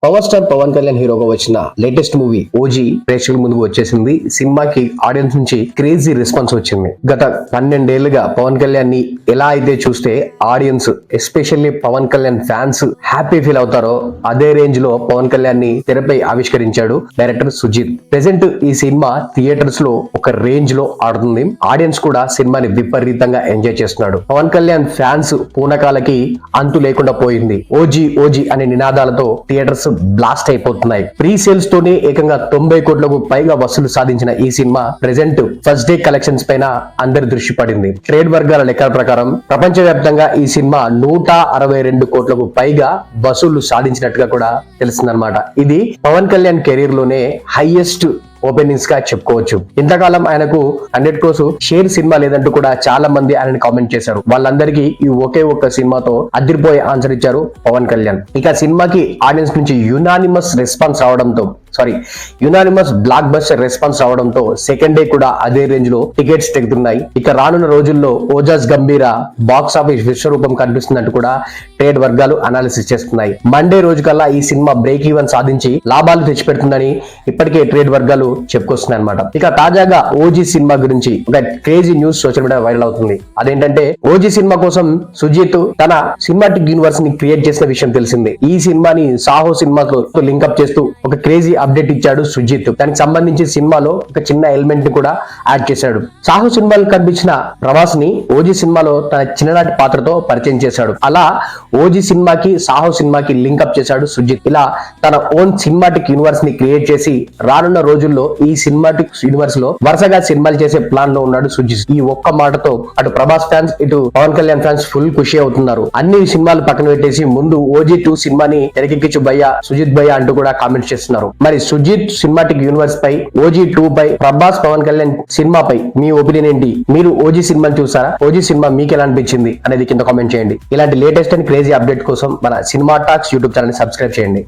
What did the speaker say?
Power star Pawan Kalyan హీరోగా వచ్చిన latest movie OG ప్రేక్షకుల ముందుకు వచ్చేసింది. సినిమాకి ఆడియన్స్ నుంచి క్రేజీ రెస్పాన్స్ వచ్చింది. గత 12 ఏళ్లుగా పవన్ కళ్యాణ్ ని ఎలా అయితే చూస్తే audience especially Pawan Kalyan fans happy feel అవుతారో అదే రేంజ్ లో పవన్ కళ్యాణ్ ని తెరపై ఆవిష్కరించాడు డైరెక్టర్ సుజిత్. ప్రెసెంట్ ఈ సినిమా థియేటర్స్ లో ఒక రేంజ్ లో ఆడుతుంది. ఆడియన్స్ కూడా సినిమాని విపరీతంగా ఎంజాయ్ చేస్తున్నాడు. పవన్ కళ్యాణ్ ఫ్యాన్స్ పూనకాలకి అంతు లేకుండా పోయింది. ఓజీ ఓజీ అనే నినాదాలతో థియేటర్స్ బ్లాస్ట్ అయిపోతున్నాయి. ప్రీ సేల్స్ తోనే ఏకంగా 90 కోట్లకు పైగా వసూలు సాధించిన ఈ cinema present first day collections పైన అందరి దృష్టి పడింది. ట్రేడ్ వర్గాల లెక్కల ప్రకారం ప్రపంచవ్యాప్తంగా ఈ సినిమా 162 కోట్లకు పైగా వసూళ్లు సాధించినట్టుగా కూడా తెలిసిందన్నమాట. ఇది పవన్ కళ్యాణ్ కెరీర్ లోనే హైయెస్ట్ ఓపెనింగ్స్ గా చెప్పుకోవచ్చు. ఇంతకాలం ఆయనకు 100 క్రోస్ షేర్ సినిమా లేదంటూ కూడా చాలా మంది ఆయనని కామెంట్ చేశారు. వాళ్ళందరికీ ఈ ఒకే ఒక్క సినిమాతో అదిరిపోయే ఆన్సర్ ఇచ్చారు పవన్ కళ్యాణ్. ఇక సినిమాకి ఆడియన్స్ నుంచి యునానిమస్ బ్లాక్ బస్టర్ రెస్పాన్స్ రావడంతో సెకండ్ డే కూడా అదే రేంజ్ లో టికెట్స్ తెగుతున్నాయి. ఇక రానున్న రోజుల్లో ఓజాస్ గంభీర బాక్స్ ఆఫీస్ విశ్వరూపం కనిపిస్తుందంటూ కూడా ట్రేడ్ వర్గాలు అనాలిసిస్ చేస్తున్నాయి. మండే రోజు కల్లా ఈ సినిమా బ్రేక్ ఈవెన్ సాధించి లాభాలు తెచ్చిపెడుతుందని ఇప్పటికే ట్రేడ్ వర్గాలు చెప్పుకొస్తున్నాయి అనమాట. ఇక తాజాగా ఓజీ సినిమా గురించి ఒక crazy news social media viral అవుతుంది. అదేంటంటే ఓజీ సినిమా కోసం సుజిత్ తన సినిమాటిక్ యూనివర్స్ ని క్రియేట్ చేసిన విషయం తెలిసిందే. ఈ సినిమాని సాహో సినిమాతో లింకప్ చేస్తూ ఒక క్రేజీ అప్డేట్ ఇచ్చాడు సుజిత్. దానికి సంబంధించి సినిమాలో ఒక చిన్న ఎలిమెంట్ ని కూడా యాడ్ చేశాడు. సాహో సినిమాలో కనిపించిన ప్రభాస్ ని ఓజీ సినిమాలో తన చిన్ననాటి పాత్రతో పరిచయం చేశాడు. అలా ఓజీ సినిమాకి సాహో సినిమాకి లింకప్ చేశాడు సుజిత్. ఇలా తన ఓన్ సినిమాటిక్ యూనివర్స్ ని క్రియేట్ చేసి రానున్న రోజుల్లో ఈ సినిమాటిక్ యూనివర్స్ లో వరుసగా సినిమాలు చేసే ప్లాన్ లో ఉన్నాడు సుజిత్. ఈ ఒక్క మాటతో అటు ప్రభాస్ ఫ్యాన్స్ ఇటు పవన్ కళ్యాణ్ ఫ్యాన్స్ ఫుల్ ఖుషి అవుతున్నారు. అన్ని సినిమాలు పక్కన పెట్టేసి ముందు ఓజీ 2 సినిమాని తెరకెక్కించు భయ్యా సుజిత్ భయ్యా అంటూ కూడా కామెంట్స్ చేస్తున్నారు. మరి సుజిత్ సినిమాటిక్ యూనివర్స్ పై ఓజీ 2 పై ప్రభాస్ పవన్ కళ్యాణ్ సినిమాపై మీ ఒపీనియన్ ఏంటి? మీరు ఓజీ సినిమాని చూసారా? ఓజీ సినిమా మీకు ఎలా అనిపించింది అనేది కింద కామెంట్ చేయండి. ఇలాంటి లేటెస్ట్ అండ్ క్రేజీ అప్డేట్ కోసం మన సినిమా టాక్స్ యూట్యూబ్ ఛానల్ ని సబ్స్క్రైబ్ చేయండి.